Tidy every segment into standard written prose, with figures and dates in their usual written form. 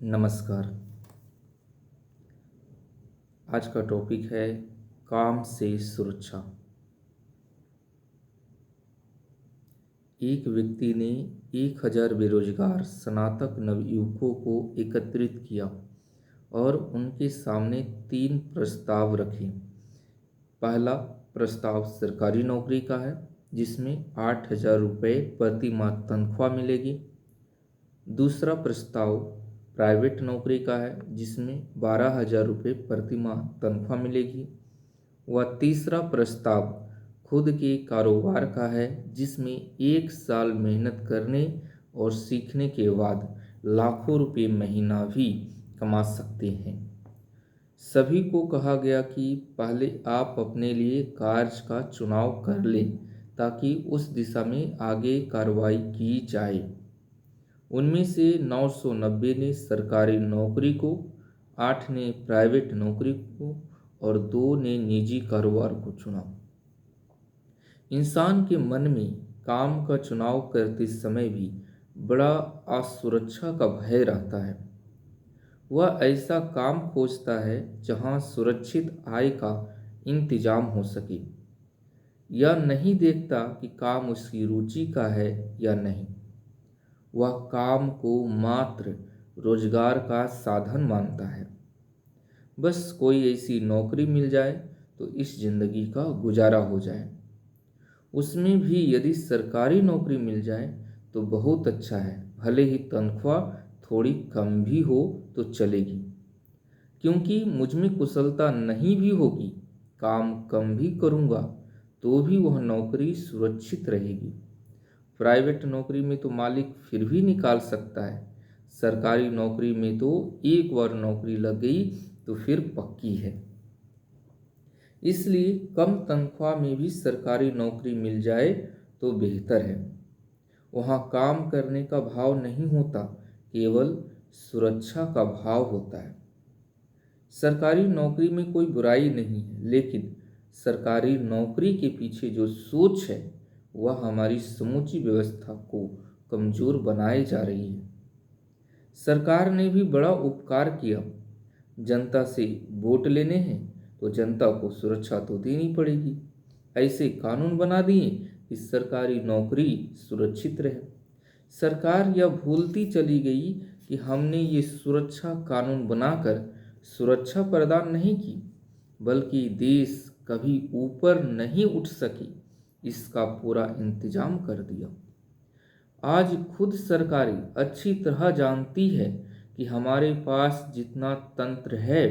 नमस्कार। आज का टॉपिक है काम से सुरक्षा। एक व्यक्ति ने 1000 बेरोजगार स्नातक नवयुवकों को एकत्रित किया और उनके सामने 3 प्रस्ताव रखे। पहला प्रस्ताव सरकारी नौकरी का है, जिसमें 8000 रुपये प्रति माह तनख्वाह मिलेगी। दूसरा प्रस्ताव प्राइवेट नौकरी का है, जिसमें 12,000 रुपये प्रति माह तनख्वाह मिलेगी। व तीसरा प्रस्ताव खुद के कारोबार का है, जिसमें 1 साल मेहनत करने और सीखने के बाद लाखों रुपये महीना भी कमा सकते हैं। सभी को कहा गया कि पहले आप अपने लिए कार्य का चुनाव कर लें, ताकि उस दिशा में आगे कार्रवाई की जाए। उनमें से 990 ने सरकारी नौकरी को, 8 ने प्राइवेट नौकरी को और 2 ने निजी कारोबार को चुना। इंसान के मन में काम का चुनाव करते समय भी बड़ा असुरक्षा का भय रहता है। वह ऐसा काम खोजता है जहां सुरक्षित आय का इंतजाम हो सके। यह नहीं देखता कि काम उसकी रुचि का है या नहीं। वह काम को मात्र रोजगार का साधन मानता है। बस कोई ऐसी नौकरी मिल जाए तो इस जिंदगी का गुजारा हो जाए। उसमें भी यदि सरकारी नौकरी मिल जाए तो बहुत अच्छा है, भले ही तनख्वाह थोड़ी कम भी हो तो चलेगी, क्योंकि मुझ में कुशलता नहीं भी होगी, काम कम भी करूँगा तो भी वह नौकरी सुरक्षित रहेगी। प्राइवेट नौकरी में तो मालिक फिर भी निकाल सकता है, सरकारी नौकरी में तो एक बार नौकरी लग गई तो फिर पक्की है। इसलिए कम तनख्वाह में भी सरकारी नौकरी मिल जाए तो बेहतर है। वहाँ काम करने का भाव नहीं होता, केवल सुरक्षा का भाव होता है। सरकारी नौकरी में कोई बुराई नहीं है, लेकिन सरकारी नौकरी के पीछे जो सोच है वह हमारी समूची व्यवस्था को कमजोर बनाए जा रही है। सरकार ने भी बड़ा उपकार किया। जनता से वोट लेने हैं तो जनता को सुरक्षा तो देनी पड़ेगी। ऐसे कानून बना दिए कि सरकारी नौकरी सुरक्षित रहे। सरकार यह भूलती चली गई कि हमने ये सुरक्षा कानून बनाकर सुरक्षा प्रदान नहीं की, बल्कि देश कभी ऊपर नहीं उठ सकी इसका पूरा इंतजाम कर दिया। आज खुद सरकारें अच्छी तरह जानती है कि हमारे पास जितना तंत्र है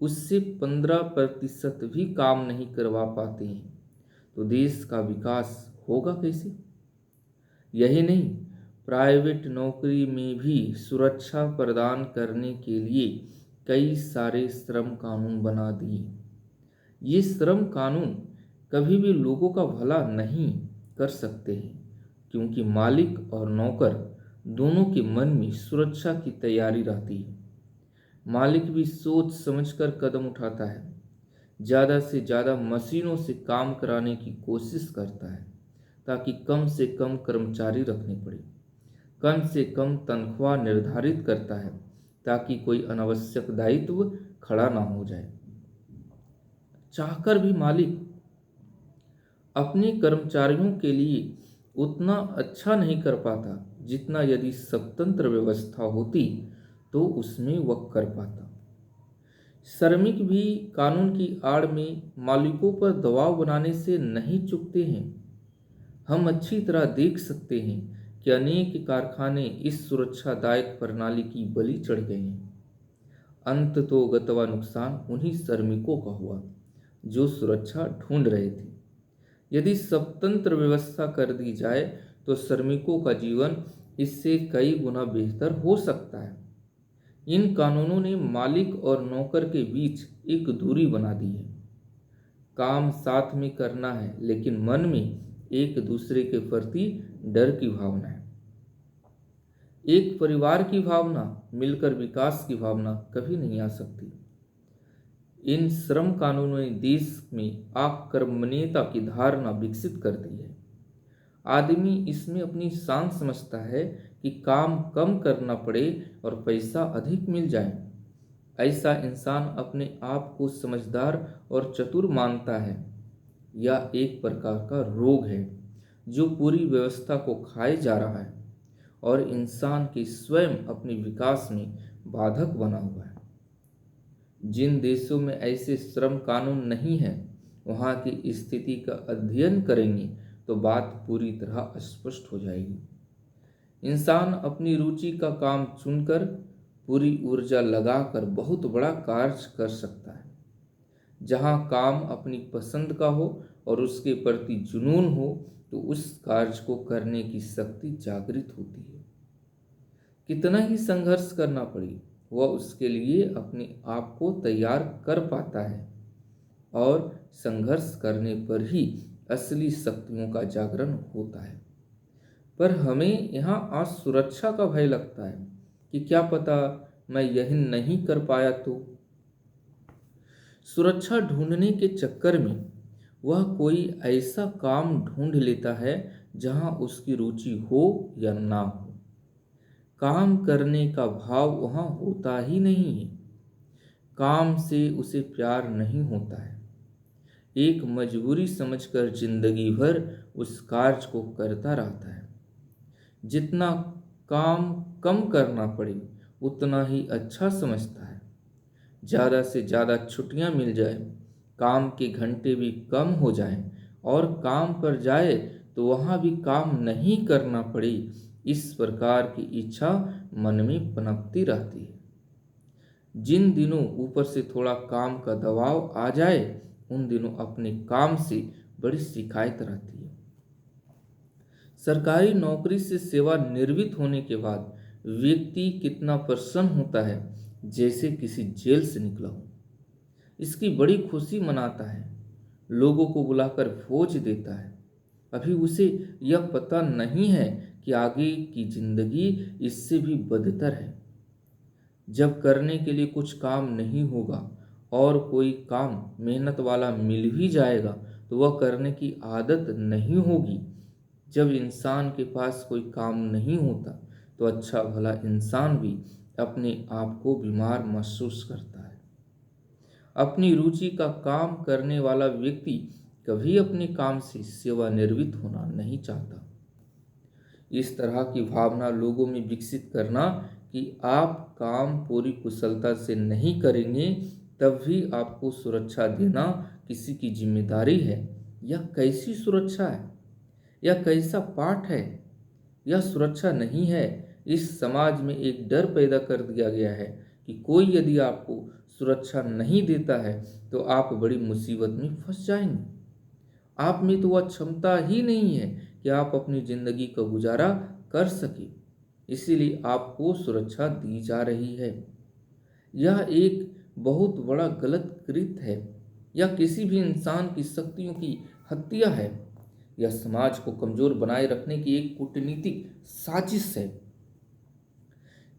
उससे 15% भी काम नहीं करवा पाते हैं, तो देश का विकास होगा कैसे? यही नहीं, प्राइवेट नौकरी में भी सुरक्षा प्रदान करने के लिए कई सारे श्रम कानून बना दिए। ये श्रम कानून कभी भी लोगों का भला नहीं कर सकते हैं, क्योंकि मालिक और नौकर दोनों के मन में सुरक्षा की तैयारी रहती है। मालिक भी सोच समझकर कदम उठाता है, ज़्यादा से ज़्यादा मशीनों से काम कराने की कोशिश करता है, ताकि कम से कम कर्मचारी रखने पड़े। कम से कम तनख्वाह निर्धारित करता है, ताकि कोई अनावश्यक दायित्व खड़ा ना हो जाए। चाहकर भी मालिक अपने कर्मचारियों के लिए उतना अच्छा नहीं कर पाता जितना यदि स्वतंत्र व्यवस्था होती तो उसमें वह कर पाता। श्रमिक भी कानून की आड़ में मालिकों पर दबाव बनाने से नहीं चूकते हैं। हम अच्छी तरह देख सकते हैं कि अनेक कारखाने इस सुरक्षादायक प्रणाली की बलि चढ़ गए हैं। अंत तो गतवा नुकसान उन्हीं श्रमिकों का हुआ जो सुरक्षा ढूंढ रहे थे। यदि स्वतंत्र व्यवस्था कर दी जाए तो श्रमिकों का जीवन इससे कई गुना बेहतर हो सकता है। इन कानूनों ने मालिक और नौकर के बीच एक दूरी बना दी है। काम साथ में करना है, लेकिन मन में एक दूसरे के प्रति डर की भावना है। एक परिवार की भावना मिलकर विकास की भावना कभी नहीं आ सकती। इन श्रम कानूनों ने देश में आकर्मण्यता की धारणा विकसित कर दी है। आदमी इसमें अपनी शान समझता है कि काम कम करना पड़े और पैसा अधिक मिल जाए। ऐसा इंसान अपने आप को समझदार और चतुर मानता है। यह एक प्रकार का रोग है जो पूरी व्यवस्था को खाए जा रहा है और इंसान के स्वयं अपने विकास में बाधक बना हुआ है। जिन देशों में ऐसे श्रम कानून नहीं है, वहाँ की स्थिति का अध्ययन करेंगे तो बात पूरी तरह स्पष्ट हो जाएगी। इंसान अपनी रुचि का काम चुनकर पूरी ऊर्जा लगाकर बहुत बड़ा कार्य कर सकता है। जहाँ काम अपनी पसंद का हो और उसके प्रति जुनून हो तो उस कार्य को करने की शक्ति जागृत होती है। कितना ही संघर्ष करना पड़े, वह उसके लिए अपने आप को तैयार कर पाता है और संघर्ष करने पर ही असली शक्तियों का जागरण होता है। पर हमें यहाँ आज सुरक्षा का भय लगता है कि क्या पता मैं यही नहीं कर पाया तो। सुरक्षा ढूंढने के चक्कर में वह कोई ऐसा काम ढूंढ लेता है जहाँ उसकी रुचि हो या ना हो। काम करने का भाव वहाँ होता ही नहीं है। काम से उसे प्यार नहीं होता है। एक मजबूरी समझकर जिंदगी भर उस कार्य को करता रहता है। जितना काम कम करना पड़े उतना ही अच्छा समझता है। ज़्यादा से ज़्यादा छुट्टियां मिल जाए, काम के घंटे भी कम हो जाएं और काम पर जाए तो वहाँ भी काम नहीं करना पड़े, इस प्रकार की इच्छा मन में पनपती रहती है। जिन दिनों ऊपर से थोड़ा काम का दबाव आ जाए उन दिनों अपने काम से बड़ी शिकायत रहती है। सरकारी नौकरी से सेवानिवृत्त होने के बाद व्यक्ति कितना प्रसन्न होता है, जैसे किसी जेल से निकला हो। इसकी बड़ी खुशी मनाता है, लोगों को बुलाकर भोज देता है। अभी उसे यह पता नहीं है कि आगे की जिंदगी इससे भी बदतर है। जब करने के लिए कुछ काम नहीं होगा और कोई काम मेहनत वाला मिल भी जाएगा तो वह करने की आदत नहीं होगी। जब इंसान के पास कोई काम नहीं होता तो अच्छा भला इंसान भी अपने आप को बीमार महसूस करता है। अपनी रुचि का काम करने वाला व्यक्ति कभी अपने काम से सेवानिवृत्त होना नहीं चाहता। इस तरह की भावना लोगों में विकसित करना कि आप काम पूरी कुशलता से नहीं करेंगे तब भी आपको सुरक्षा देना किसी की जिम्मेदारी है, यह कैसी सुरक्षा है? यह कैसा पाठ है? यह सुरक्षा नहीं है। इस समाज में एक डर पैदा कर दिया गया है कि कोई यदि आपको सुरक्षा नहीं देता है तो आप बड़ी मुसीबत में फंस जाएंगे। आप में तो वह क्षमता ही नहीं है कि आप अपनी जिंदगी का गुजारा कर सके, इसीलिए आपको सुरक्षा दी जा रही है। यह एक बहुत बड़ा गलत कृत्य है। यह किसी भी इंसान की शक्तियों की हत्या है। यह समाज को कमजोर बनाए रखने की एक कूटनीतिक साजिश है।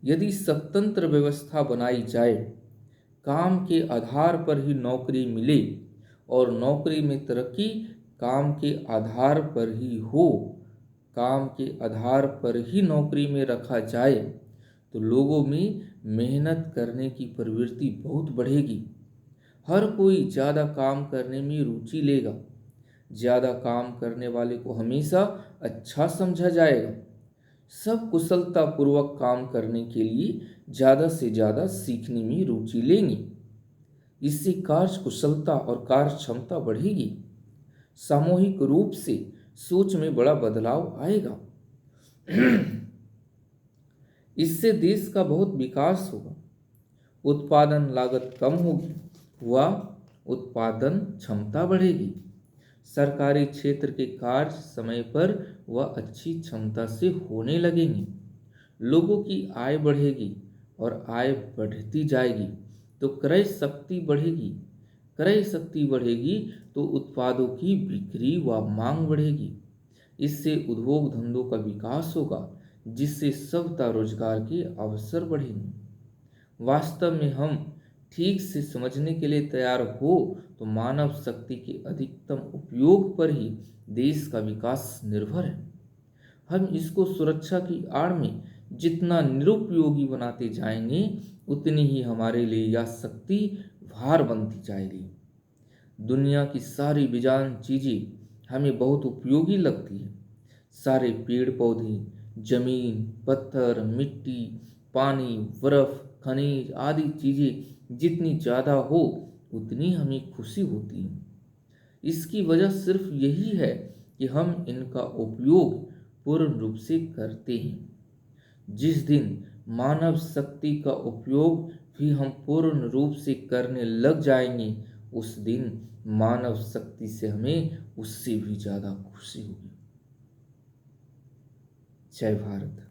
यदि स्वतंत्र व्यवस्था बनाई जाए, काम के आधार पर ही नौकरी मिले और नौकरी में तरक्की काम के आधार पर ही हो, काम के आधार पर ही नौकरी में रखा जाए तो लोगों में मेहनत करने की प्रवृत्ति बहुत बढ़ेगी। हर कोई ज़्यादा काम करने में रुचि लेगा। ज़्यादा काम करने वाले को हमेशा अच्छा समझा जाएगा। सब कुशलता पूर्वक काम करने के लिए ज़्यादा से ज़्यादा सीखने में रुचि लेंगे। इससे कार्य कुशलता और कार्य क्षमता बढ़ेगी। सामूहिक रूप से सोच में बड़ा बदलाव आएगा। इससे देश का बहुत विकास होगा। उत्पादन लागत कम होगी, वह उत्पादन क्षमता बढ़ेगी। सरकारी क्षेत्र के कार्य समय पर व अच्छी क्षमता से होने लगेंगे। लोगों की आय बढ़ेगी और आय बढ़ती जाएगी तो क्रय शक्ति बढ़ेगी। क्रय शक्ति बढ़ेगी तो उत्पादों की बिक्री व मांग बढ़ेगी। इससे उद्योग धंधों का विकास होगा, जिससे सबका रोजगार के अवसर बढ़ेंगे। वास्तव में हम ठीक से समझने के लिए तैयार हो तो मानव शक्ति के अधिकतम उपयोग पर ही देश का विकास निर्भर है। हम इसको सुरक्षा की आड़ में जितना निरुपयोगी बनाते जाएंगे उतनी ही हमारे लिए यह शक्ति भार बनती जाएगी। दुनिया की सारी बेजान चीज़ें हमें बहुत उपयोगी लगती है। सारे पेड़ पौधे, जमीन, पत्थर, मिट्टी, पानी, बर्फ, खनिज आदि चीज़ें जितनी ज़्यादा हो उतनी हमें खुशी होती है। इसकी वजह सिर्फ यही है कि हम इनका उपयोग पूर्ण रूप से करते हैं। जिस दिन मानव शक्ति का उपयोग भी हम पूर्ण रूप से करने लग जाएंगे उस दिन मानव शक्ति से हमें उससे भी ज़्यादा खुशी होगी। जय भारत।